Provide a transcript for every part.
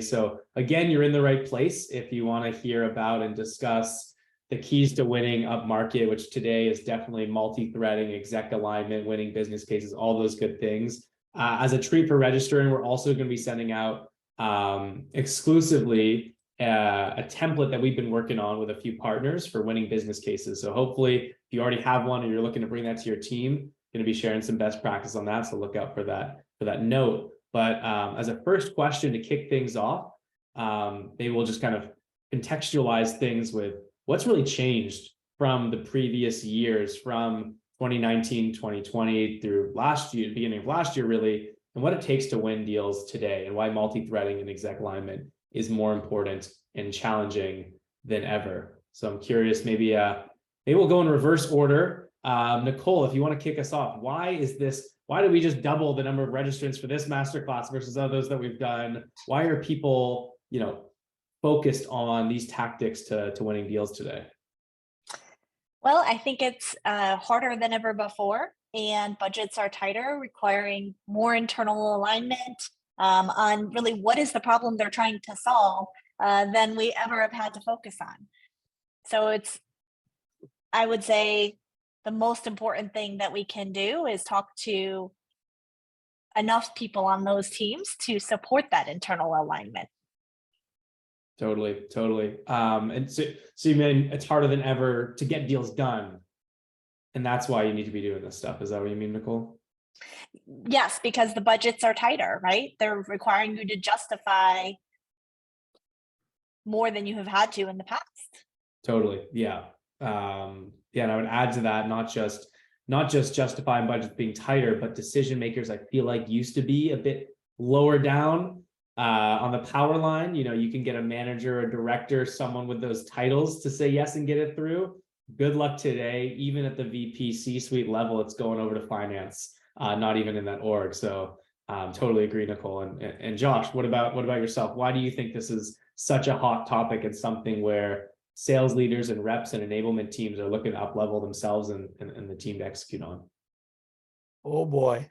So again, you're in the right place if you want to hear about and discuss the keys to winning up market, which today is definitely multi-threading, exec alignment, winning business cases, all those good things. As a treat for registering, we're also going to be sending out exclusively a template that we've been working on with a few partners for winning business cases. So hopefully, if you already have one and you're looking to bring that to your team, going to be sharing some best practice on that. So look out for that note. But as a first question to kick things off, maybe we'll just kind of contextualize things with what's really changed from the previous years, from 2019, 2020 through last year, beginning of last year, really, and what it takes to win deals today, and why multi-threading and exec alignment is more important and challenging than ever. So I'm curious, maybe we'll go in reverse order. Nicole, if you want to kick us off, why did we just double the number of registrants for this masterclass versus others that we've done? Why are people, focused on these tactics to winning deals today? Well, I think it's harder than ever before, and budgets are tighter, requiring more internal alignment on really what is the problem they're trying to solve than we ever have had to focus on. So I would say, the most important thing that we can do is talk to enough people on those teams to support that internal alignment. Totally. And so you mean it's harder than ever to get deals done, and that's why you need to be doing this stuff. Is that what you mean, Nicole? Yes, because the budgets are tighter, right? They're requiring you to justify more than you have had to in the past. Totally. Yeah. And I would add to that, not just justifying budgets being tighter, but decision makers, I feel like, used to be a bit lower down on the power line. You can get a manager, a director, someone with those titles to say yes and get it through. Good luck today. Even at the VP C-suite level, it's going over to finance, not even in that org. So totally agree, Nicole. And Josh, what about yourself? Why do you think this is such a hot topic and something where sales leaders and reps and enablement teams are looking to up-level themselves and the team to execute on? Oh boy,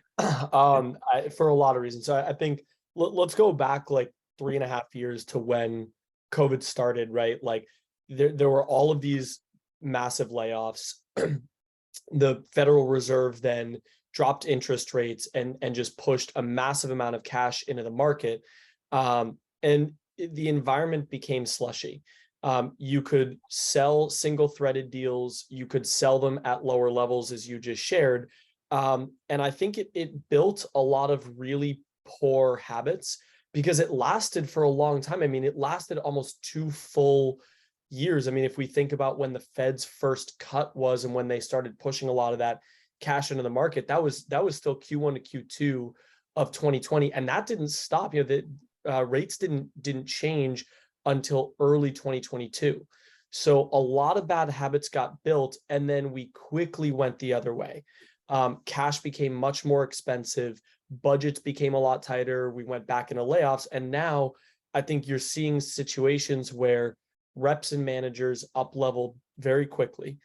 for a lot of reasons. So I think let's go back like 3.5 years to when COVID started, right? Like there were all of these massive layoffs. The Federal Reserve then dropped interest rates and just pushed a massive amount of cash into the market. And the environment became slushy. You could sell single-threaded deals. You could sell them at lower levels, as you just shared. And I think it built a lot of really poor habits because it lasted for a long time. I mean, it lasted almost 2 full years. I mean, if we think about when the Fed's first cut was and when they started pushing a lot of that cash into the market, that was still Q1 to Q2 of 2020, and that didn't stop. The rates didn't change until early 2022. So a lot of bad habits got built, and then we quickly went the other way. Cash became much more expensive. Budgets became a lot tighter. We went back into layoffs. And now I think you're seeing situations where reps and managers up-leveled very quickly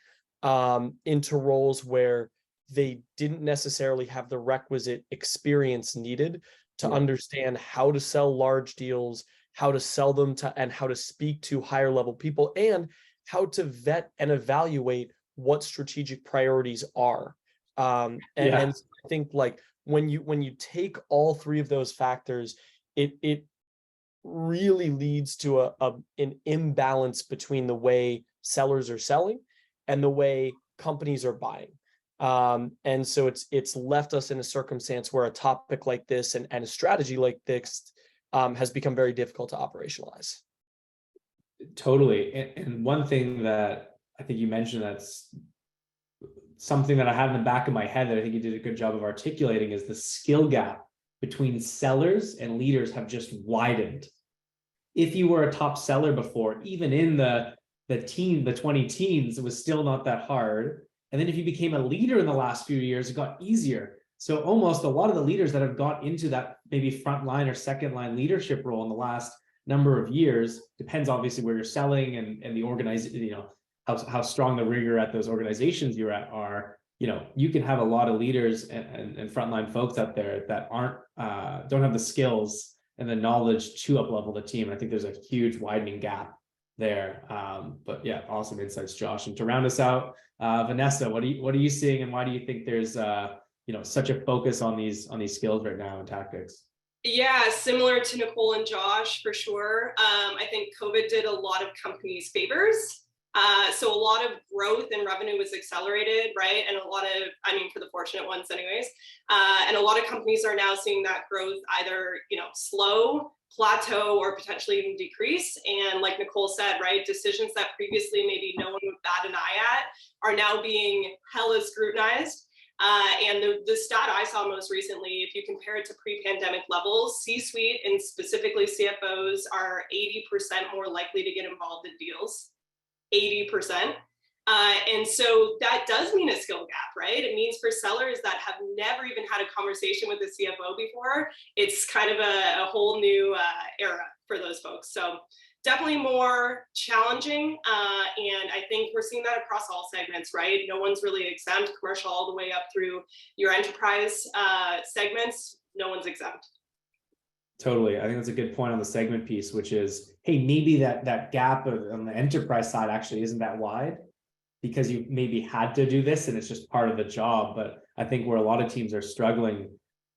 into roles where they didn't necessarily have the requisite experience needed to understand how to sell large deals, how to sell them to, and how to speak to higher level people, and how to vet and evaluate what strategic priorities are. And I think like when you take all 3 of those factors, it really leads to an imbalance between the way sellers are selling and the way companies are buying. And so it's left us in a circumstance where a topic like this and a strategy like this has become very difficult to operationalize. Totally. And one thing that I think you mentioned that's something that I had in the back of my head that I think you did a good job of articulating is the skill gap between sellers and leaders have just widened. If you were a top seller before, even in the 20 teens, it was still not that hard. And then if you became a leader in the last few years, it got easier. So almost a lot of the leaders that have got into that maybe frontline or second line leadership role in the last number of years, depends obviously where you're selling and the organization, how strong the rigor at those organizations you're at are. You can have a lot of leaders and frontline folks out there that don't have the skills and the knowledge to up-level the team. I think there's a huge widening gap there. But yeah, awesome insights, Josh. And to round us out, Vanessa, what are you seeing, and why do you think there's such a focus on these skills right now and tactics? Yeah, similar to Nicole and Josh, for sure. I think COVID did a lot of companies favors. So a lot of growth and revenue was accelerated, right? And for the fortunate ones anyways. And a lot of companies are now seeing that growth either, slow, plateau, or potentially even decrease. And like Nicole said, right, decisions that previously maybe no one would bat an eye at are now being hella scrutinized. And the stat I saw most recently, if you compare it to pre-pandemic levels, C-suite and specifically CFOs are 80% more likely to get involved in deals. 80%. And so that does mean a skill gap, right? It means for sellers that have never even had a conversation with a CFO before, it's kind of a whole new era for those folks. So definitely more challenging. And I think we're seeing that across all segments, right? No one's really exempt, commercial all the way up through your enterprise segments. No one's exempt. Totally. I think that's a good point on the segment piece, which is, hey, maybe that gap on the enterprise side actually isn't that wide because you maybe had to do this and it's just part of the job. But I think where a lot of teams are struggling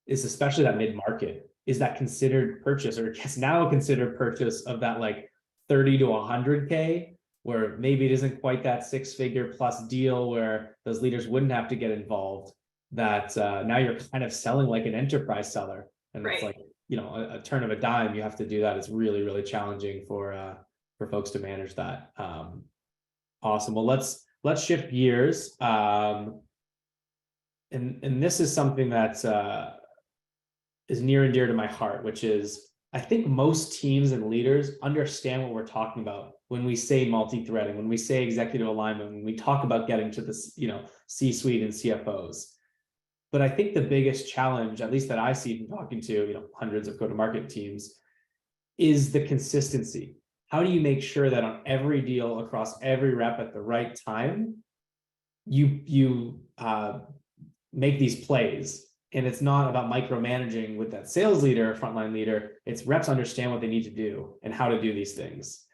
is especially that mid-market. Is that considered purchase, or it's now considered purchase of that like 30 to 100K, where maybe it isn't quite that 6-figure plus deal where those leaders wouldn't have to get involved, that now you're kind of selling like an enterprise seller. And right. It's like, a turn of a dime, you have to do that. It's really, really challenging for folks to manage that. Awesome. Well, let's shift gears. And this is something that is near and dear to my heart, which is, I think most teams and leaders understand what we're talking about when we say multi-threading, when we say executive alignment, when we talk about getting to this, C-suite and CFOs. But I think the biggest challenge, at least that I see from talking to, hundreds of go-to-market teams, is the consistency. How do you make sure that on every deal across every rep at the right time, you make these plays? And it's not about micromanaging with that sales leader or frontline leader. It's reps understand what they need to do and how to do these things.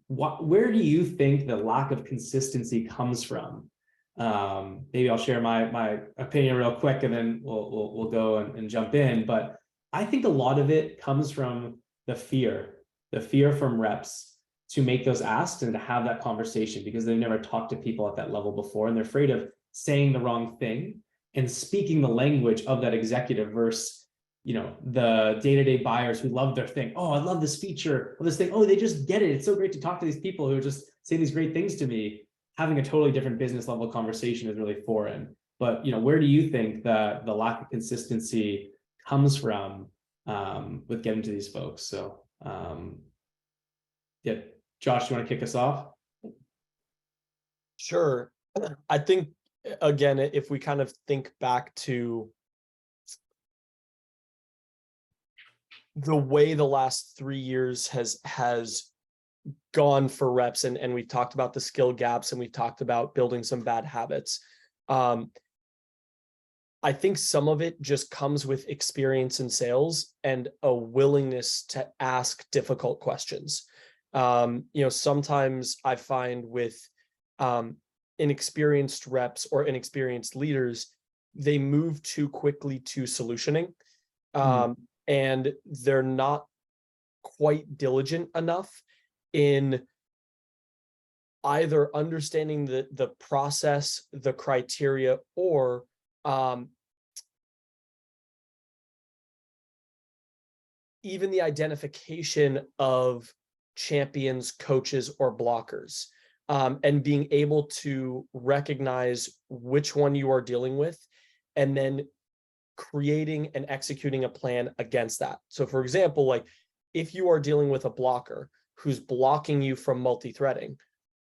Where do you think the lack of consistency comes from? Maybe I'll share my opinion real quick, and then we'll go and jump in. But I think a lot of it comes from the fear from reps to make those asks and to have that conversation, because they've never talked to people at that level before, and they're afraid of saying the wrong thing and speaking the language of that executive versus, the day-to-day buyers who love their thing. Oh, I love this feature or this thing. Oh, they just get it. It's so great to talk to these people who just say these great things to me. Having a totally different business level conversation is really foreign. But, where do you think that the lack of consistency comes from with getting to these folks? So, yeah, Josh, you want to kick us off? Sure. I think, again, if we kind of think back to the way the last 3 years has gone for reps, and we've talked about the skill gaps, and we've talked about building some bad habits. I think some of it just comes with experience in sales and a willingness to ask difficult questions. Sometimes I find with inexperienced reps or inexperienced leaders, they move too quickly to solutioning, and they're not quite diligent enough in either understanding the process, the criteria, or even the identification of champions, coaches, or blockers, and being able to recognize which one you are dealing with, and then creating and executing a plan against that. So for example, like if you are dealing with a blocker who's blocking you from multi-threading,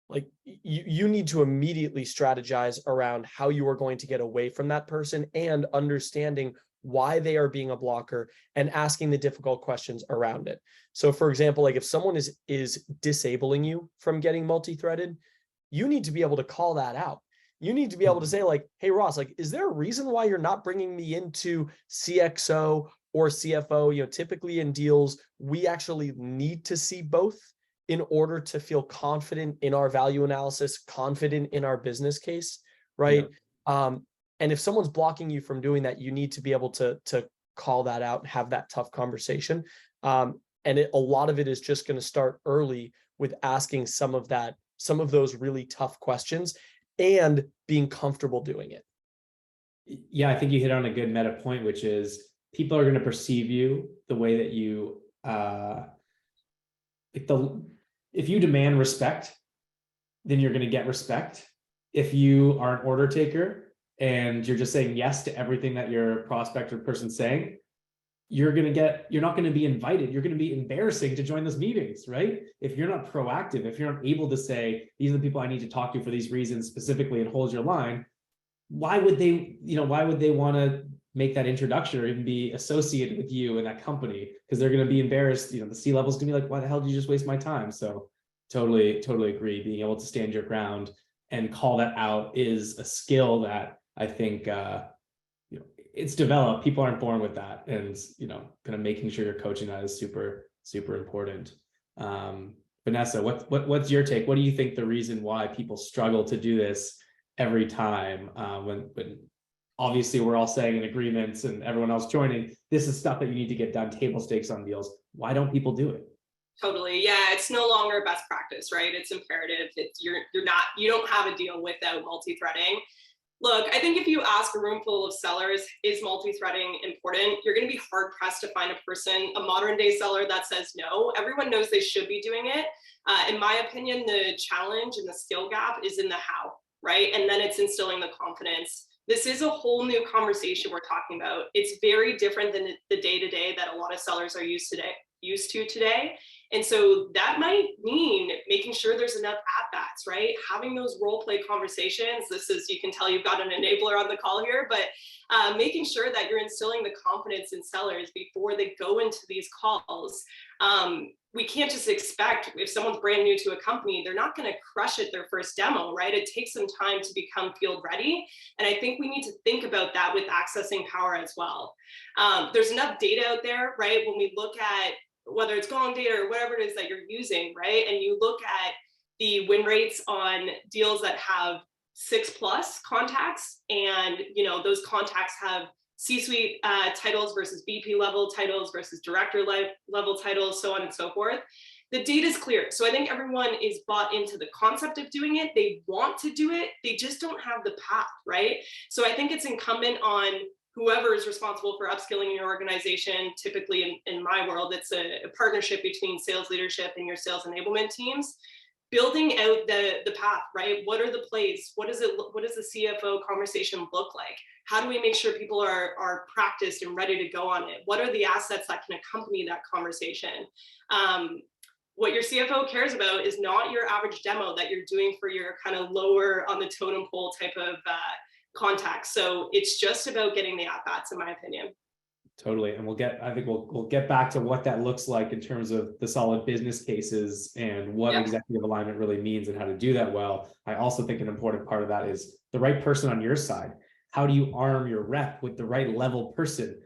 like you need to immediately strategize around how you are going to get away from that person, and understanding why they are being a blocker and asking the difficult questions around it. So for example, like if someone is disabling you from getting multi-threaded, you need to be able to call that out. You need to be able to say like, hey, Ross, like, is there a reason why you're not bringing me into CXO or CFO, typically in deals, we actually need to see both in order to feel confident in our value analysis, confident in our business case, right? Yeah. And if someone's blocking you from doing that, you need to be able to call that out and have that tough conversation. And a lot of it is just going to start early with asking some of those really tough questions and being comfortable doing it. Yeah, I think you hit on a good meta point, which is people are going to perceive you the way that you, if you demand respect, then you're going to get respect. If you are an order taker and you're just saying yes to everything that your prospect or person's saying, you're not going to be invited. You're going to be embarrassing to join those meetings, right? If you're not proactive, if you're not able to say, these are the people I need to talk to for these reasons specifically and hold your line, why would they want to make that introduction or even be associated with you in that company? Because they're going to be embarrassed. The C-level's going to be like, why the hell did you just waste my time? So totally agree. Being able to stand your ground and call that out is a skill that I think, it's developed. People aren't born with that. And, kind of making sure you're coaching that is super, super important. Vanessa, what's your take? What do you think the reason why people struggle to do this every time, when obviously we're all saying in agreements and everyone else joining, this is stuff that you need to get done, table stakes on deals. Why don't people do it? Totally. Yeah, it's no longer best practice, right? It's imperative. You don't have a deal without multi-threading. Look, I think if you ask a room full of sellers, is multi-threading important? You're going to be hard pressed to find a modern day seller that says no. Everyone knows they should be doing it. In my opinion, the challenge and the skill gap is in the how, right? And then it's instilling the confidence. This is a whole new conversation we're talking about. It's very different than the day-to-day that a lot of sellers are used to today. And so that might mean making sure there's enough at-bats, right? Having those role play conversations. You can tell you've got an enabler on the call here, but making sure that you're instilling the confidence in sellers before they go into these calls. We can't just expect, if someone's brand new to a company, they're not going to crush it their first demo, right? It takes some time to become field ready. And I think we need to think about that with accessing power as well. There's enough data out there, right? When we look at whether it's gong data or whatever it is that you're using, right? And you look at the win rates on deals that have 6+ contacts, and those contacts have C-suite titles versus VP level titles versus director level titles, so on and so forth. The data is clear. So I think everyone is bought into the concept of doing it. They want to do it. They just don't have the path, right? So I think it's incumbent on whoever is responsible for upskilling in your organization. Typically in my world, it's a partnership between sales leadership and your sales enablement teams, building out the path, right? What are the plays? What does the CFO conversation look like? How do we make sure people are practiced and ready to go on it? What are the assets that can accompany that conversation? What your CFO cares about is not your average demo that you're doing for your kind of lower on the totem pole type of contacts. So it's just about getting the at-bats, in my opinion. Totally. And we'll get back to what that looks like in terms of the solid business cases and what executive alignment really means and how to do that well. I also think an important part of that is the right person on your side. How do you arm your rep with the right level person?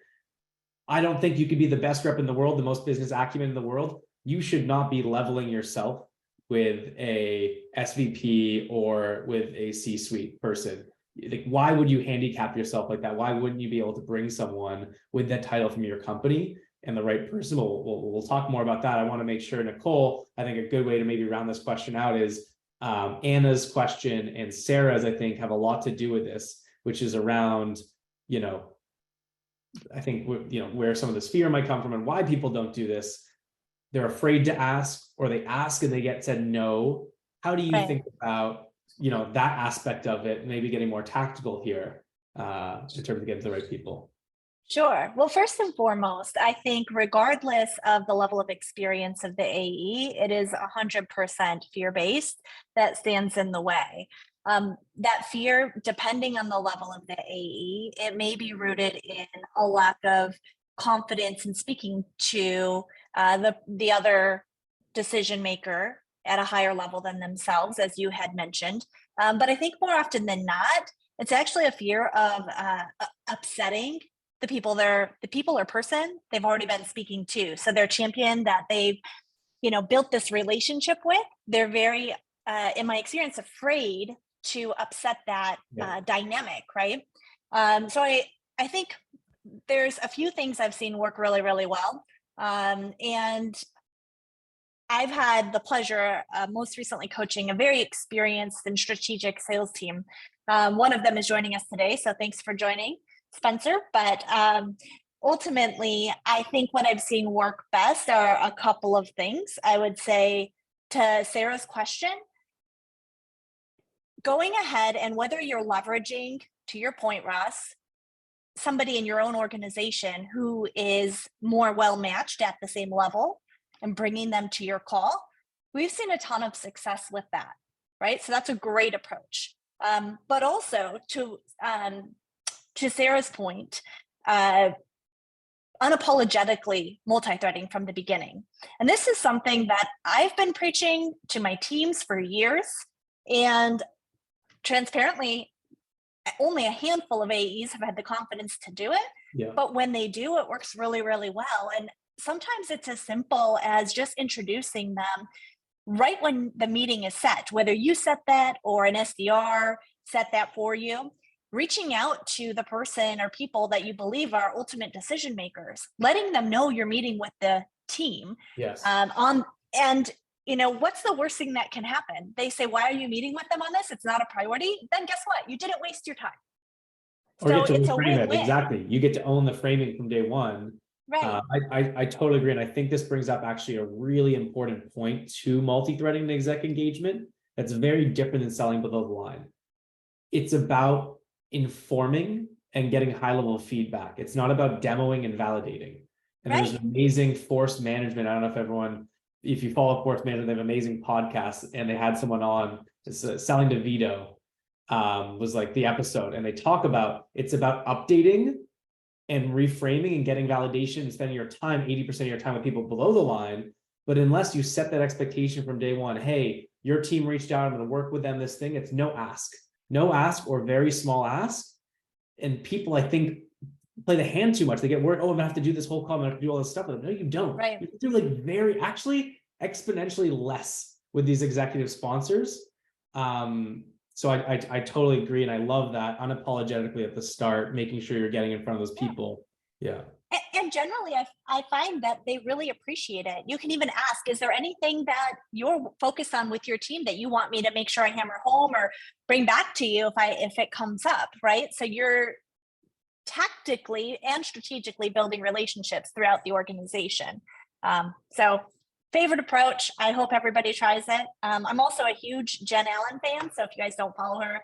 I don't think you could be the best rep in the world, the most business acumen in the world. You should not be leveling yourself with a SVP or with a C-suite person. Like, why would you handicap yourself like that? Why wouldn't you be able to bring someone with that title from your company and the right person? We'll talk more about that. I want to make sure, Nicole, I think a good way to maybe round this question out is Anna's question and Sarah's, I think, have a lot to do with this, which is around, I think, where some of this fear might come from and why people don't do this. They're afraid to ask, or they ask and they get said no. How do you think about that aspect of it, maybe getting more tactical here in terms of getting to the right people? Sure. Well, first and foremost, I think regardless of the level of experience of the AE, it is 100% fear-based that stands in the way. That fear, depending on the level of the AE, it may be rooted in a lack of confidence in speaking to the other decision maker at a higher level than themselves, as you had mentioned. But I think more often than not, it's actually a fear of upsetting the people or person they've already been speaking to. So their champion that they've, built this relationship with, they're very, in my experience, afraid to upset that dynamic, right? So I think there's a few things I've seen work really, really well. And I've had the pleasure most recently coaching a very experienced and strategic sales team. One of them is joining us today, so thanks for joining, Spencer. But ultimately, I think what I've seen work best are a couple of things. I would say, to Sarah's question, going ahead and whether you're leveraging, to your point, Ross, somebody in your own organization who is more well matched at the same level and bringing them to your call, we've seen a ton of success with that, right? So that's a great approach. But also to Sarah's point, unapologetically multi-threading from the beginning. And this is something that I've been preaching to my teams for years, and transparently, only a handful of AEs have had the confidence to do it. But when they do, it works really, really well. And sometimes it's as simple as just introducing them right when the meeting is set, whether you set that or an SDR set that for you, reaching out to the person or people that you believe are ultimate decision makers, letting them know you're meeting with the team. What's the worst thing that can happen? They say, why are you meeting with them on this? It's not a priority. Then guess what? You didn't waste your time. Or so get to reframe it. Exactly. You get to own the framing from day one. Right. I totally agree. And I think this brings up actually a really important point to multi-threading and exec engagement that's very different than selling below the line. It's about informing and getting high-level feedback. It's not about demoing and validating. And there's amazing force management. I don't know if you follow force management, they have amazing podcasts, and they had someone on, Selling to Veto was like the episode. And they talk about, it's about updating and reframing and getting validation and spending your time, 80% of your time with people below the line. But unless you set that expectation from day one, hey, your team reached out, I'm going to work with them, this thing, it's no ask or very small ask. And people, I think, play the hand too much. They get worried, I'm gonna have to do this whole call, I'm gonna have to do all this stuff. No, you don't. Right. You do like actually exponentially less with these executive sponsors. So I totally agree. And I love that unapologetically at the start, making sure you're getting in front of those people. Yeah. And generally, I find that they really appreciate it. You can even ask, is there anything that you're focused on with your team that you want me to make sure I hammer home or bring back to you if it comes up, right? So you're tactically and strategically building relationships throughout the organization. So favorite approach. I hope everybody tries it. I'm also a huge Jen Allen fan. So if you guys don't follow her,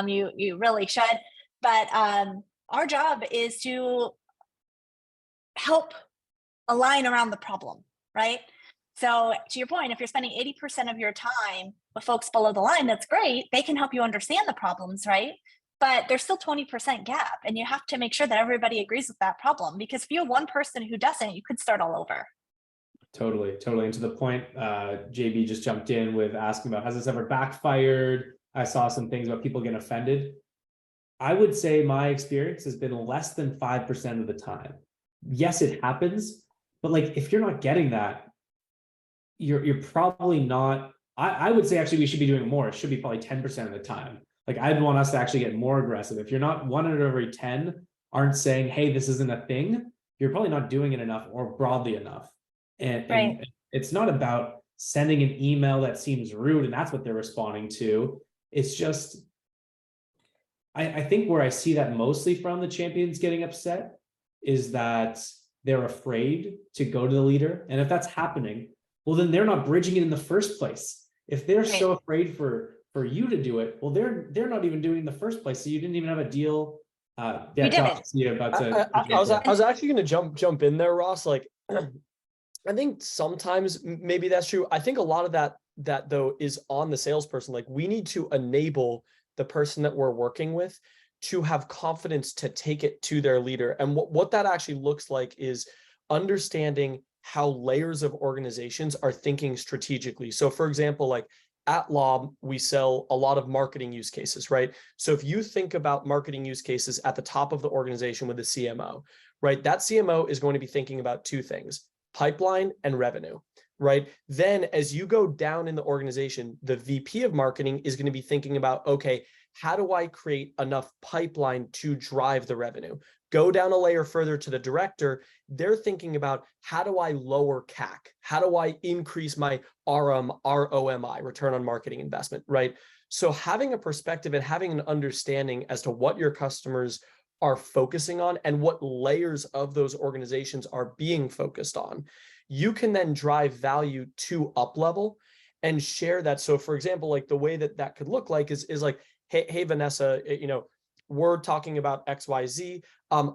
you really should. But our job is to help align around the problem, right? So to your point, if you're spending 80% of your time with folks below the line, that's great. They can help you understand the problems, right? But there's still 20% gap, and you have to make sure that everybody agrees with that problem, because if you have one person who doesn't, you could start all over. Totally. And to the point, JB just jumped in with asking about, has this ever backfired? I saw some things about people getting offended. I would say my experience has been less than 5% of the time. Yes, it happens, but like, if you're not getting that, you're probably not, I would say actually we should be doing more. It should be probably 10% of the time. Like, I'd want us to actually get more aggressive. If you're not 1 out of every 10 aren't saying, hey, this isn't a thing, you're probably not doing it enough or broadly enough. And it's not about sending an email that seems rude and that's what they're responding to. It's just, I think where I see that mostly from the champions getting upset is that they're afraid to go to the leader. And if that's happening, well, then they're not bridging it in the first place. If they're so afraid for you to do it, well, they're not even doing it in the first place. So you didn't even have a deal. I was actually going to jump in there, Ross. Like, I think sometimes maybe that's true. I think a lot of that though is on the salesperson. Like, we need to enable the person that we're working with to have confidence to take it to their leader. And what that actually looks like is understanding how layers of organizations are thinking strategically. So for example, like at Lob, we sell a lot of marketing use cases, right? So if you think about marketing use cases at the top of the organization with the CMO, right? That CMO is going to be thinking about two things, pipeline and revenue, right? Then as you go down in the organization, the VP of marketing is going to be thinking about, okay, how do I create enough pipeline to drive the revenue? Go down a layer further to the director, they're thinking about how do I lower CAC? How do I increase my ROMI, return on marketing investment, right? So having a perspective and having an understanding as to what your customers are focusing on and what layers of those organizations are being focused on, you can then drive value to up level and share that. So for example, like the way that that could look like is like, hey, Vanessa, we're talking about XYZ.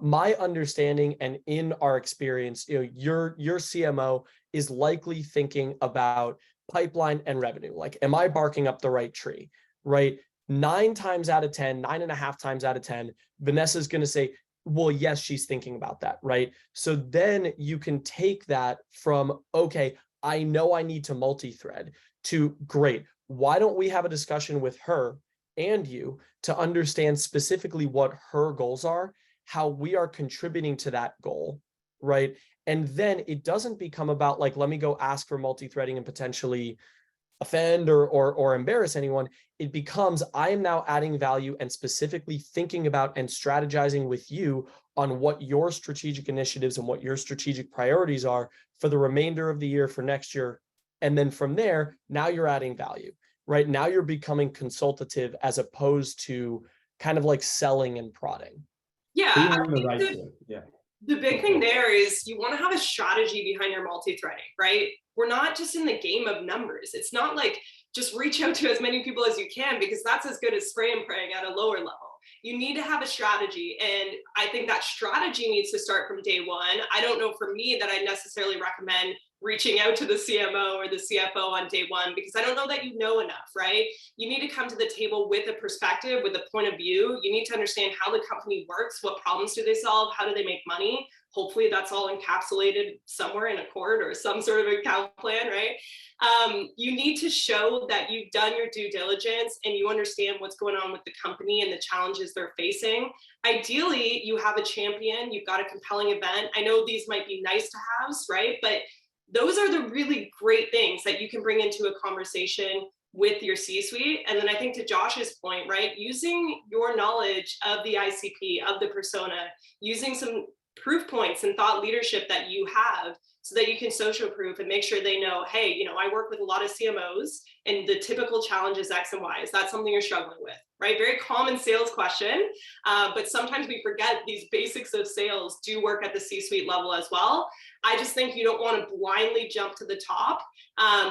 My understanding and in our experience, your CMO is likely thinking about pipeline and revenue. Like, am I barking up the right tree, right? 9 times out of 10, 9.5 times out of 10, Vanessa's going to say, well, yes, she's thinking about that, right? So then you can take that from, okay, I know I need to multi-thread, to great. Why don't we have a discussion with her and you to understand specifically what her goals are, how we are contributing to that goal, right? And then it doesn't become about like, let me go ask for multi-threading and potentially offend or embarrass anyone. It becomes, I am now adding value and specifically thinking about and strategizing with you on what your strategic initiatives and what your strategic priorities are for the remainder of the year, for next year. And then from there, now you're adding value. Right now, you're becoming consultative as opposed to kind of like selling and prodding. Yeah, So you I have the think right to, yeah. the big thing there is you want to have a strategy behind your multi-threading, right? We're not just in the game of numbers. It's not like just reach out to as many people as you can, because that's as good as spray and praying at a lower level. You need to have a strategy. And I think that strategy needs to start from day one. I don't know for me that I necessarily recommend reaching out to the CMO or the CFO on day one, because I don't know that you know enough, right? You need to come to the table with a perspective, with a point of view. You need to understand how the company works, what problems do they solve, how do they make money? Hopefully that's all encapsulated somewhere in a Chord or some sort of account plan, right? You need to show that you've done your due diligence and you understand what's going on with the company and the challenges they're facing. Ideally, you have a champion, you've got a compelling event. I know these might be nice to haves, right? But those are the really great things that you can bring into a conversation with your C-suite. And then I think to Josh's point, right, using your knowledge of the ICP, of the persona, using some proof points and thought leadership that you have so that you can social proof and make sure they know, hey, I work with a lot of CMOs and the typical challenge is X and Y. Is that something you're struggling with, right? Very common sales question, but sometimes we forget these basics of sales do work at the C-suite level as well. I just think you don't want to blindly jump to the top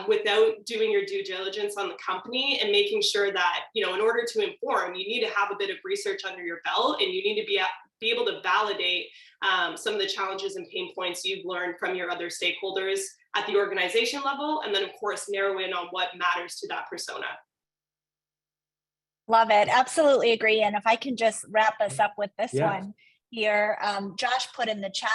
without doing your due diligence on the company and making sure that, in order to inform, you need to have a bit of research under your belt and you need to be able to validate some of the challenges and pain points you've learned from your other stakeholders at the organization level. And then of course, narrow in on what matters to that persona. Love it. Absolutely agree. And if I can just wrap us up with this one here, Josh put in the chat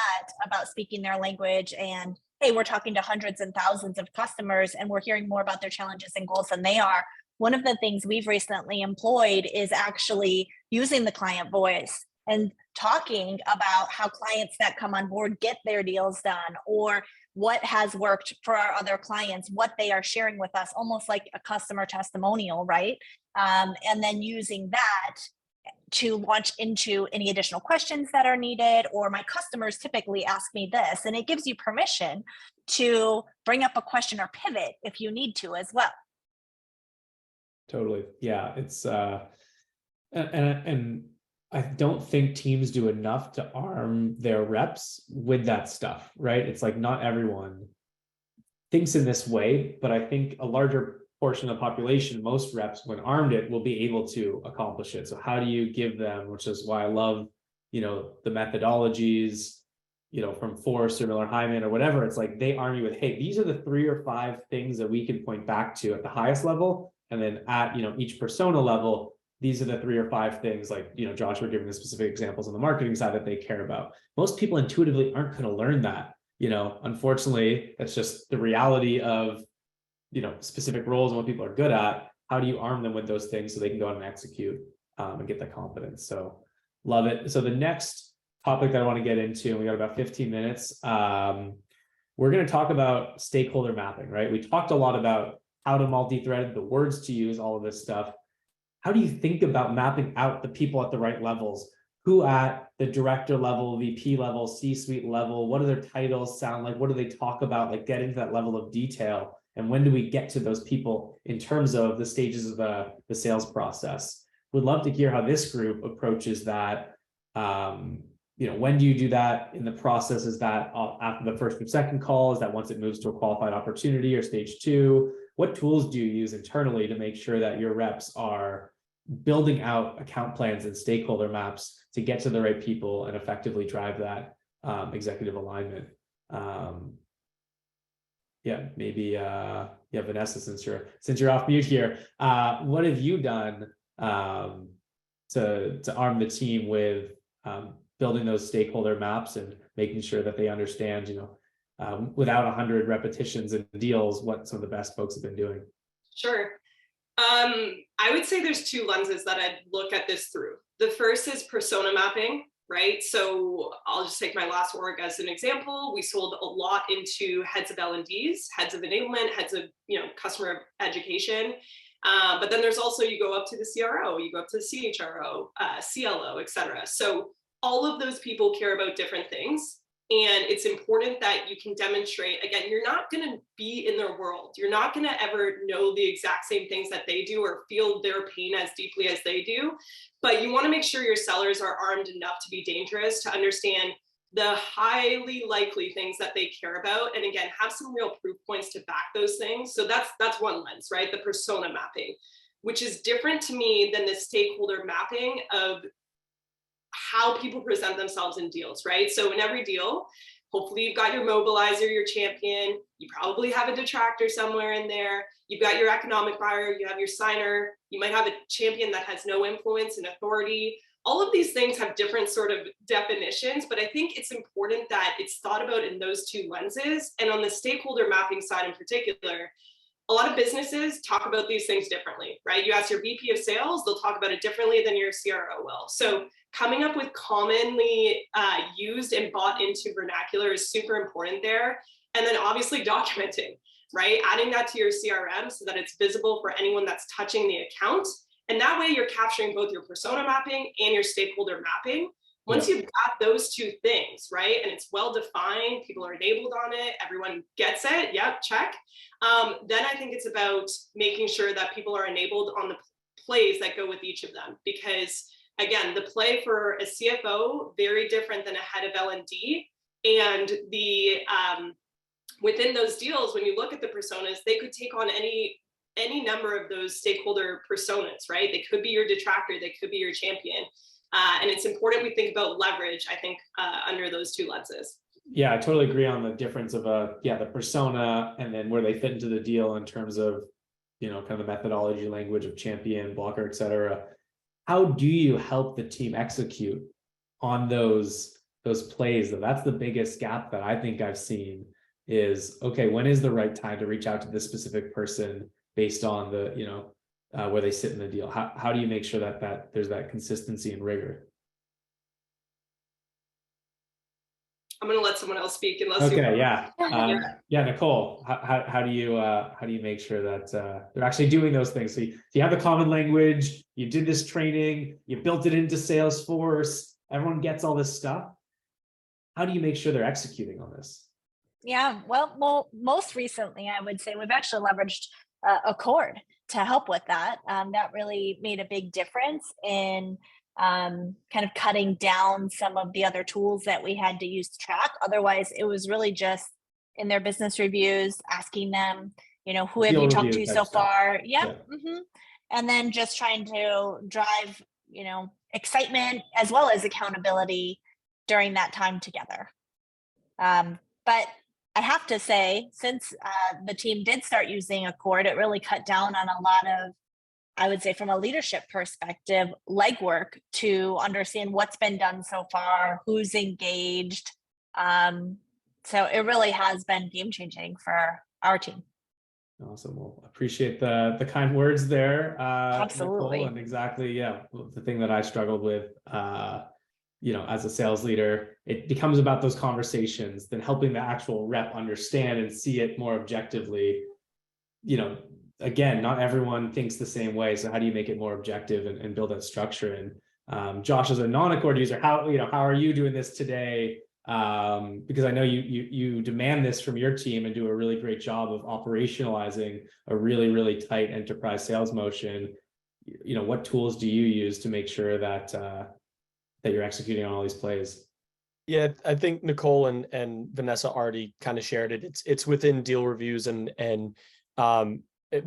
about speaking their language and, hey, we're talking to hundreds and thousands of customers and we're hearing more about their challenges and goals than they are. One of the things we've recently employed is actually using the client voice and talking about how clients that come on board get their deals done, or what has worked for our other clients, what they are sharing with us, almost like a customer testimonial, right? And then using that to launch into any additional questions that are needed, or my customers typically ask me this, and it gives you permission to bring up a question or pivot if you need to as well. Totally. Yeah. It's, and I don't think teams do enough to arm their reps with that stuff, right? It's like not everyone thinks in this way, but I think a larger portion of the population, most reps, when armed it, will be able to accomplish it. So how do you give them, which is why I love, the methodologies, from Forrest or Miller Hyman or whatever. It's like they arm you with, hey, these are the 3 or 5 things that we can point back to at the highest level. And then at, each persona level, these are the 3 or 5 things, like, Josh, we're giving the specific examples on the marketing side that they care about. Most people intuitively aren't going to learn that. Unfortunately, that's just the reality of specific roles and what people are good at, how do you arm them with those things so they can go out and execute and get that confidence? So love it. So the next topic that I want to get into, and we got about 15 minutes, we're going to talk about stakeholder mapping, right? We talked a lot about how to multi-thread, the words to use, all of this stuff. How do you think about mapping out the people at the right levels? Who at the director level, VP level, C-suite level, what do their titles sound like? What do they talk about? Like, get into that level of detail. And when do we get to those people in terms of the stages of the sales process? Would love to hear how this group approaches that. When do you do that in the process? Is that after the first or second call? Is that once it moves to a qualified opportunity or stage 2? What tools do you use internally to make sure that your reps are building out account plans and stakeholder maps to get to the right people and effectively drive that executive alignment? Vanessa, since you're off mute here, what have you done to arm the team with building those stakeholder maps and making sure that they understand, without 100 repetitions and deals, what some of the best folks have been doing? Sure. I would say there's two lenses that I'd look at this through. The first is persona mapping, right? So I'll just take my last org as an example. We sold a lot into heads of L&Ds, heads of enablement, heads of customer education. But then there's also, you go up to the CRO, you go up to the CHRO, CLO, et cetera. So all of those people care about different things. And it's important that you can demonstrate, again, you're not going to be in their world. You're not going to ever know the exact same things that they do or feel their pain as deeply as they do. But you want to make sure your sellers are armed enough to be dangerous, to understand the highly likely things that they care about. And again, have some real proof points to back those things. So that's one lens, right? The persona mapping, which is different to me than the stakeholder mapping of how people present themselves in deals, right? So in every deal, hopefully you've got your mobilizer, your champion, you probably have a detractor somewhere in there, you've got your economic buyer, you have your signer, you might have a champion that has no influence and authority. All of these things have different sort of definitions, but I think it's important that it's thought about in those two lenses. And on the stakeholder mapping side in particular, a lot of businesses talk about these things differently, right? You ask your VP of sales, they'll talk about it differently than your CRO will. So coming up with commonly used and bought into vernacular is super important there. And then obviously documenting, right? Adding that to your CRM so that it's visible for anyone that's touching the account. And that way you're capturing both your persona mapping and your stakeholder mapping. Once you've got those two things, right, and it's well-defined, people are enabled on it, everyone gets it, yep, check. Then I think it's about making sure that people are enabled on the plays that go with each of them. Because again, the play for a CFO, very different than a head of L&D. And the within those deals, when you look at the personas, they could take on any number of those stakeholder personas, right? They could be your detractor, they could be your champion. And it's important we think about leverage, I think, under those two lenses. Yeah, I totally agree on the difference of the persona and then where they fit into the deal in terms of, kind of the methodology language of champion, blocker, et cetera. How do you help the team execute on those plays? That's the biggest gap that I think I've seen is, okay, when is the right time to reach out to this specific person based on the, where they sit in the deal? How do you make sure that there's that consistency and rigor? I'm going to let someone else speak unless Nicole, how do you make sure that they're actually doing those things? So you have the common language, you did this training, you built it into Salesforce, everyone gets all this stuff. How do you make sure they're executing on this? Yeah, well, most recently, I would say we've actually leveraged a Chord to help with that. That really made a big difference in kind of cutting down some of the other tools that we had to use to track. Otherwise, it was really just in their business reviews, asking them, who have you talked to so far? Yeah. And then just trying to drive, excitement as well as accountability during that time together. But I have to say, since the team did start using a Chord, it really cut down on a lot of, I would say from a leadership perspective, legwork to understand what's been done so far, who's engaged. So it really has been game changing for our team. Awesome. Well, appreciate the kind words there, Absolutely. Nicole, and exactly, yeah, the thing that I struggled with, as a sales leader, it becomes about those conversations, then helping the actual rep understand and see it more objectively. Again, not everyone thinks the same way. So how do you make it more objective and build that structure? And Josh, as a non-Chord user, how are you doing this today? Because I know you demand this from your team and do a really great job of operationalizing a really, really tight enterprise sales motion. What tools do you use to make sure that you're executing on all these plays? Yeah, I think Nicole and Vanessa already kind of shared it. It's within deal reviews and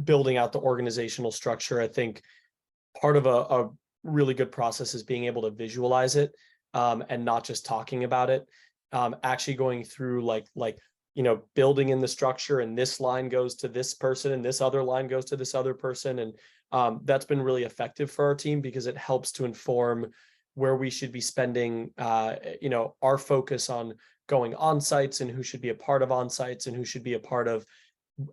building out the organizational structure. I think part of a really good process is being able to visualize it, and not just talking about it. Actually going through building in the structure, and this line goes to this person and this other line goes to this other person. And that's been really effective for our team because it helps to inform where we should be spending, our focus on going on sites and who should be a part of on sites and who should be a part of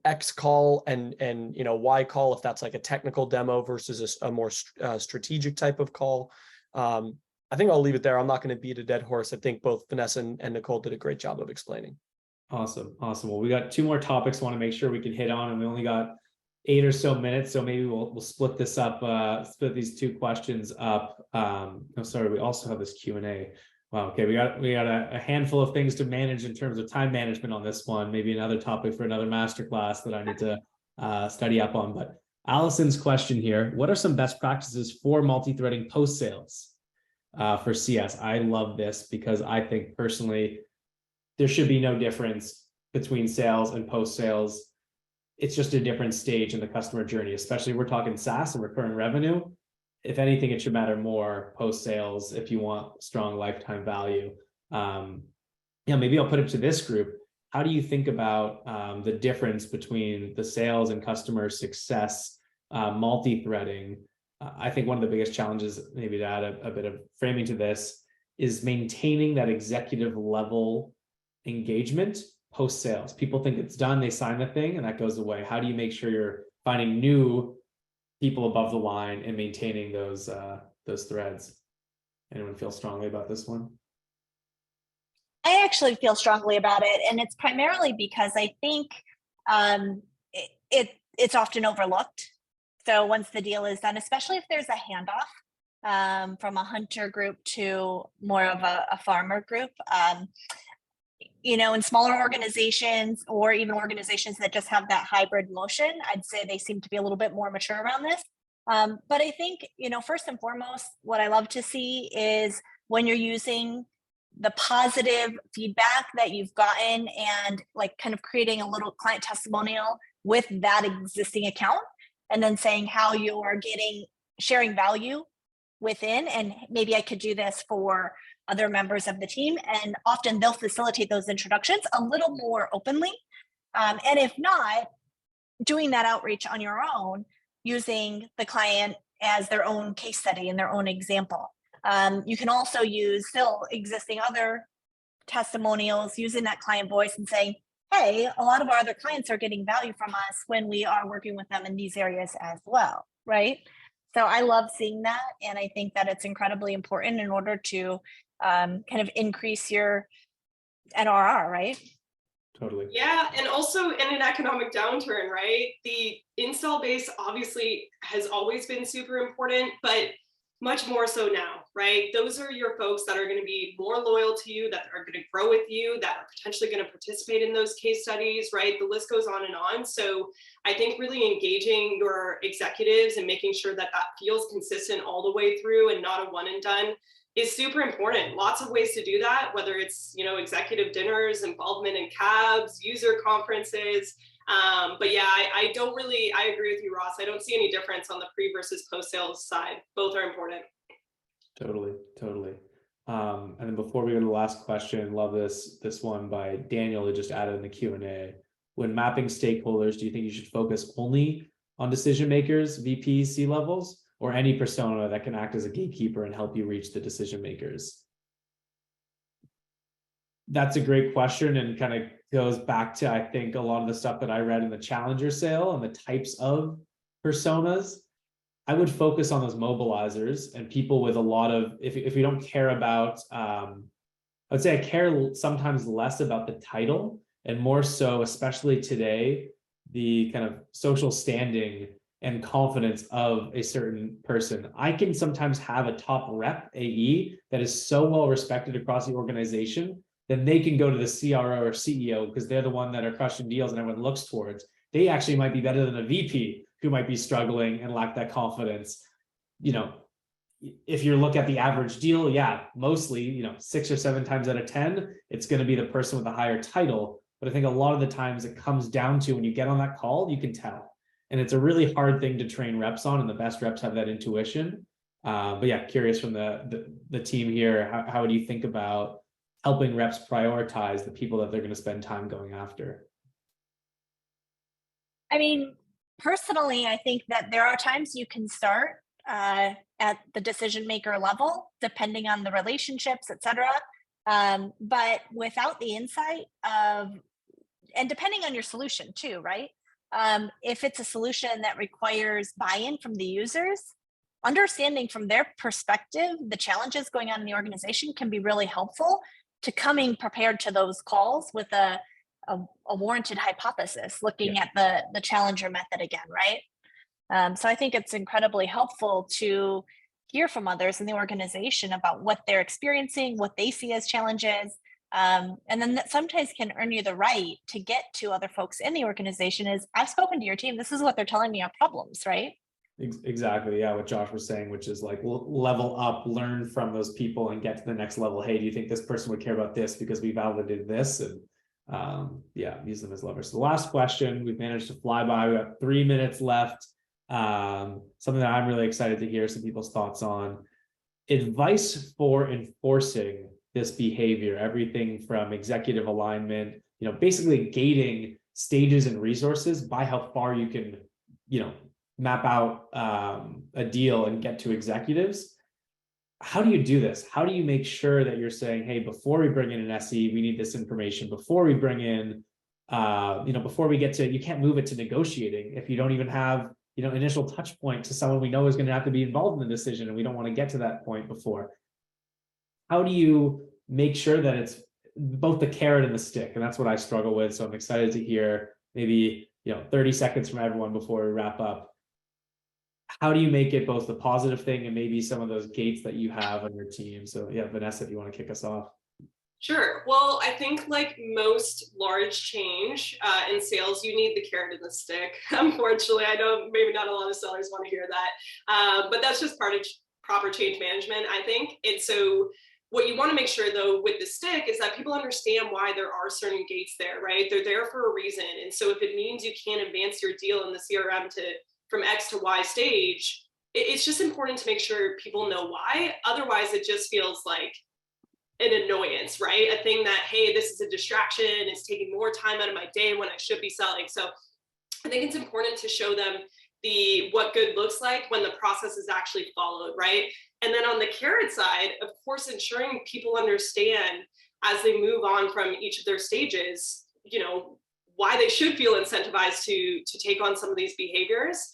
X call and Y call, if that's like a technical demo versus a more strategic type of call. I think I'll leave it there. I'm not going to beat a dead horse. I think both Vanessa and Nicole did a great job of explaining. Awesome. Well, we got 2 more topics I want to make sure we can hit on, and we only got 8 or so minutes, so maybe we'll split this up, split these 2 questions up. Sorry, we also have this Q&A. Wow, okay, we got a handful of things to manage in terms of time management on this one. Maybe another topic for another masterclass that I need to study up on. But Allison's question here: what are some best practices for multi-threading post-sales for CS? I love this because I think personally there should be no difference between sales and post-sales. It's just a different stage in the customer journey, especially if we're talking SaaS and recurring revenue. If anything, it should matter more post-sales if you want strong lifetime value. Maybe I'll put it to this group. How do you think about the difference between the sales and customer success multi-threading? I think one of the biggest challenges, maybe to add a bit of framing to this, is maintaining that executive level engagement post-sales. People think it's done, they sign the thing, and that goes away. How do you make sure you're finding new people above the line and maintaining those threads? Anyone feel strongly about this one? I actually feel strongly about it, and it's primarily because I think it's often overlooked. So once the deal is done, especially if there's a handoff from a hunter group to more of a farmer group, in smaller organizations or even organizations that just have that hybrid motion, I'd say they seem to be a little bit more mature around this. But I think, first and foremost, what I love to see is when you're using the positive feedback that you've gotten and kind of creating a little client testimonial with that existing account, and then saying how you're sharing value within, and maybe I could do this for other members of the team. And often they'll facilitate those introductions a little more openly. And if not, doing that outreach on your own, using the client as their own case study and their own example. You can also use still existing other testimonials, using that client voice and saying, hey, a lot of our other clients are getting value from us when we are working with them in these areas as well, right? So I love seeing that. And I think that it's incredibly important in order to kind of increase your NRR, right? Totally. Yeah, and also in an economic downturn, right? The install base obviously has always been super important, but much more so now, right? Those are your folks that are going to be more loyal to you, that are going to grow with you, that are potentially going to participate in those case studies, right? The list goes on and on. So I think really engaging your executives and making sure that that feels consistent all the way through and not a one and done is super important. Lots of ways to do that, whether it's, executive dinners, involvement in cabs, user conferences. But yeah, I agree with you, Ross. I don't see any difference on the pre versus post-sales side. Both are important. Totally. And then before we go to the last question, love this one by Daniel who just added in the Q&A. When mapping stakeholders, do you think you should focus only on decision makers, VPs, C-levels, or any persona that can act as a gatekeeper and help you reach the decision makers? That's a great question, and kind of goes back to, I think, a lot of the stuff that I read in the Challenger sale and the types of personas. I would focus on those mobilizers and people with a lot of, if we don't care about, I would say I care sometimes less about the title and more so, especially today, the kind of social standing and confidence of a certain person. I can sometimes have a top rep AE that is so well respected across the organization, then they can go to the CRO or CEO because they're the one that are crushing deals and everyone looks towards. They actually might be better than a VP who might be struggling and lack that confidence. You know, if you look at the average deal, yeah, mostly, 6 or 7 times out of 10, it's going to be the person with the higher title. But I think a lot of the times it comes down to when you get on that call, you can tell. And it's a really hard thing to train reps on, and the best reps have that intuition. But yeah, curious from the team here, how do you think about helping reps prioritize the people that they're going to spend time going after? I mean, personally, I think that there are times you can start at the decision maker level, depending on the relationships, et cetera. But without the insight of, and depending on your solution too, right? If it's a solution that requires buy-in from the users, understanding from their perspective the challenges going on in the organization can be really helpful to coming prepared to those calls with a warranted hypothesis, looking at the challenger method again, right? So I think it's incredibly helpful to hear from others in the organization about what they're experiencing, what they see as challenges. And then that sometimes can earn you the right to get to other folks in the organization is, I've spoken to your team, this is what they're telling me are problems, right? Exactly. Yeah. What Josh was saying, which is like level up, learn from those people and get to the next level. Hey, do you think this person would care about this because we validated this? And yeah, use them as levers. So the last question, we've managed to fly by. We have 3 minutes left. Something that I'm really excited to hear some people's thoughts on. Advice for enforcing this behavior, everything from executive alignment, basically gating stages and resources by how far you can, map out a deal and get to executives. How do you do this? How do you make sure that you're saying, hey, before we bring in an SE, we need this information. Before we bring in, before we get to, you can't move it to negotiating if you don't even have, initial touch point to someone we know is going to have to be involved in the decision, and we don't want to get to that point before. How do you make sure that it's both the carrot and the stick? And that's what I struggle with. So I'm excited to hear maybe, 30 seconds from everyone before we wrap up. How do you make it both the positive thing and maybe some of those gates that you have on your team? So yeah, Vanessa, if you want to kick us off. Sure. Well, I think like most large change in sales, you need the carrot and the stick. Unfortunately, I know maybe not a lot of sellers want to hear that, but that's just part of proper change management, I think. And so what you want to make sure though with the stick is that people understand why there are certain gates there, right? They're there for a reason. And so if it means you can't advance your deal in the CRM from X to Y stage, it's just important to make sure people know why. Otherwise, it just feels like an annoyance, right? A thing that, hey, this is a distraction. It's taking more time out of my day when I should be selling. So I think it's important to show them what good looks like when the process is actually followed, right? And then on the carrot side, of course, ensuring people understand as they move on from each of their stages, why they should feel incentivized to take on some of these behaviors.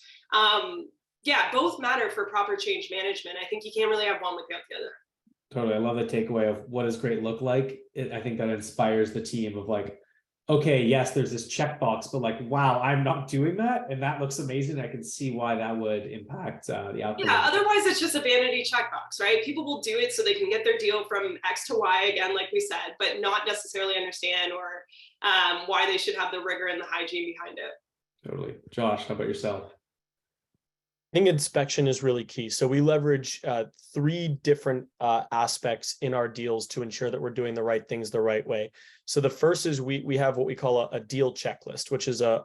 Yeah, both matter for proper change management. I think you can't really have one without the other. Totally. I love the takeaway of what does great look like. I think that inspires the team of like, okay, yes, there's this checkbox, but like, wow, I'm not doing that. And that looks amazing. I can see why that would impact the outcome. Yeah, otherwise it's just a vanity checkbox, right? People will do it so they can get their deal from X to Y again, like we said, but not necessarily understand or why they should have the rigor and the hygiene behind it. Totally. Josh, how about yourself? I think inspection is really key. So we leverage 3 different aspects in our deals to ensure that we're doing the right things the right way. So the first is we have what we call a deal checklist, which is a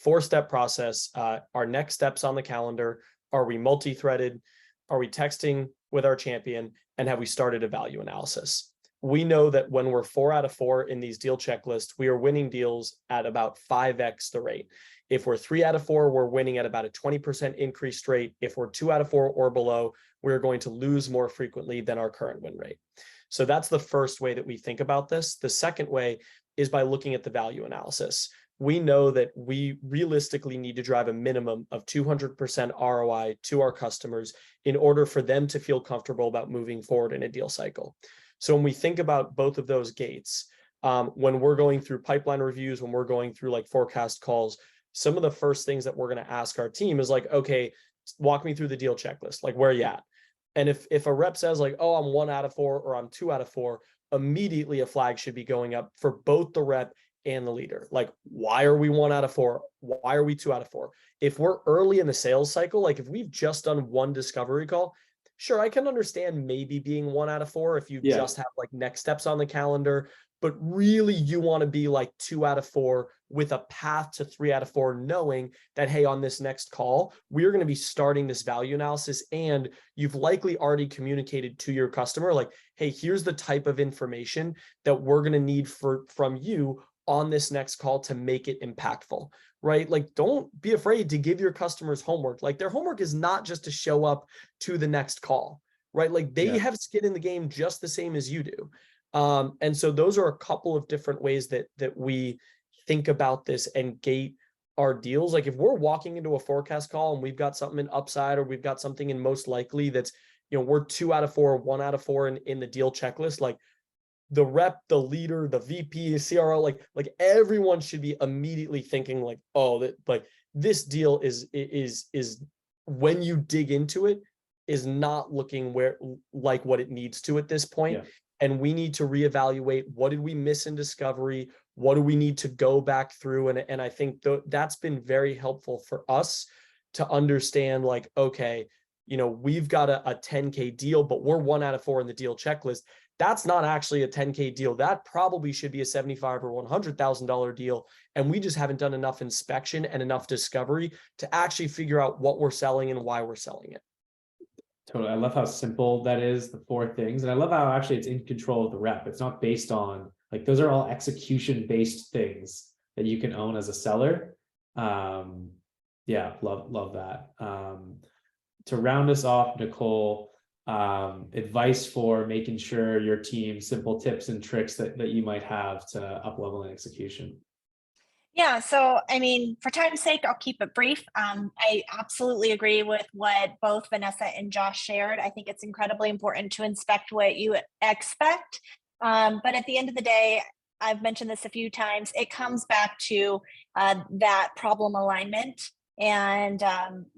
4-step process. Our next steps on the calendar. Are we multi-threaded? Are we texting with our champion? And have we started a value analysis? We know that when we're 4 out of 4 in these deal checklists, we are winning deals at about 5x the rate. If we're 3 out of 4, we're winning at about a 20% increased rate. If we're 2 out of 4 or below, we're going to lose more frequently than our current win rate. So that's the first way that we think about this. The second way is by looking at the value analysis. We know that we realistically need to drive a minimum of 200% ROI to our customers in order for them to feel comfortable about moving forward in a deal cycle. So when we think about both of those gates, when we're going through pipeline reviews, when we're going through like forecast calls, some of the first things that we're going to ask our team is like, okay, walk me through the deal checklist. Like, where are you at? And if a rep says like, oh, I'm 1 out of 4 or I'm 2 out of 4, immediately a flag should be going up for both the rep and the leader. Like, why are we 1 out of 4? Why are we 2 out of 4? If we're early in the sales cycle, like if we've just done one discovery call, sure, I can understand maybe being 1 out of 4 if you just have like next steps on the calendar, but really you want to be like 2 out of 4 with a path to 3 out of 4, knowing that, hey, on this next call, we're going to be starting this value analysis, and you've likely already communicated to your customer, like, hey, here's the type of information that we're going to need from you on this next call to make it impactful, right? Like, don't be afraid to give your customers homework. Like, their homework is not just to show up to the next call, right? Like, they have skin in the game just the same as you do. And so those are a couple of different ways that we think about this and gate our deals. Like, if we're walking into a forecast call and we've got something in upside, or we've got something in most likely that's, you know, we're 2 out of 4, 1 out of 4 in the deal checklist, like the rep, the leader, the VP, CRO, like everyone should be immediately thinking like, oh, that like this deal is when you dig into it is not looking like what it needs to at this point. And we need to reevaluate, what did we miss in discovery? What do we need to go back through? And I think that's been very helpful for us to understand, like, okay, you know, we've got a 10K deal, but we're 1 out of 4 in the deal checklist. That's not actually a 10K deal. That probably should be a $75,000 or $100,000 deal. And we just haven't done enough inspection and enough discovery to actually figure out what we're selling and why we're selling it. Totally. I love how simple that is, the 4 things. And I love how actually it's in control of the rep. It's not based on, like, those are all execution-based things that you can own as a seller. Yeah, love that. To round us off, Nicole, advice for making sure your team, simple tips and tricks that you might have to up-leveling execution. Yeah, so I mean, for time's sake, I'll keep it brief. I absolutely agree with what both Vanessa and Josh shared. I think it's incredibly important to inspect what you expect. But at the end of the day, I've mentioned this a few times, it comes back to that problem alignment and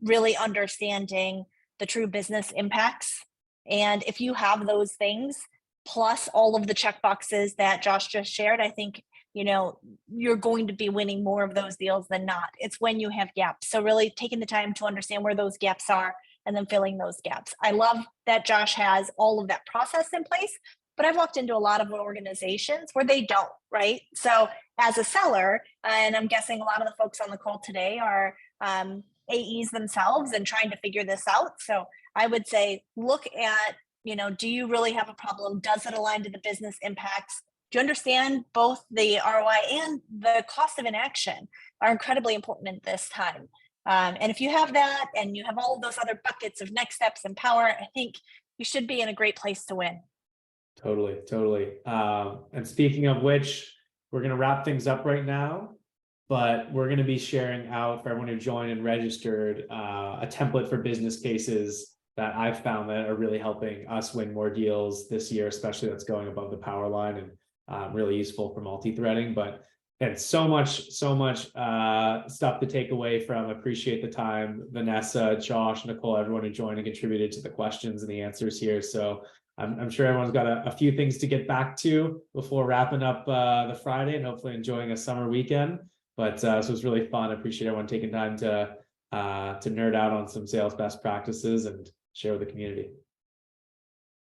really understanding the true business impacts. And if you have those things, plus all of the checkboxes that Josh just shared, I think, you know, you're going to be winning more of those deals than not. It's when you have gaps. So really taking the time to understand where those gaps are and then filling those gaps. I love that Josh has all of that process in place, but I've walked into a lot of organizations where they don't, right? So as a seller, and I'm guessing a lot of the folks on the call today are AEs themselves and trying to figure this out. So I would say, look at, you know, do you really have a problem? Does it align to the business impacts? Do you understand both the ROI and the cost of inaction are incredibly important at this time? And if you have that and you have all of those other buckets of next steps and power, I think you should be in a great place to win. Totally. And speaking of which, we're going to wrap things up right now, but we're going to be sharing out for everyone who joined and registered a template for business cases that I've found that are really helping us win more deals this year, especially that's going above the power line, and really useful for multi-threading. But it's so much stuff to take away from. Appreciate the time, Vanessa, Josh, Nicole, everyone who joined and contributed to the questions and the answers here. So I'm sure everyone's got a few things to get back to before wrapping up the Friday and hopefully enjoying a summer weekend. But so it was really fun. I appreciate everyone taking time to nerd out on some sales best practices and share with the community.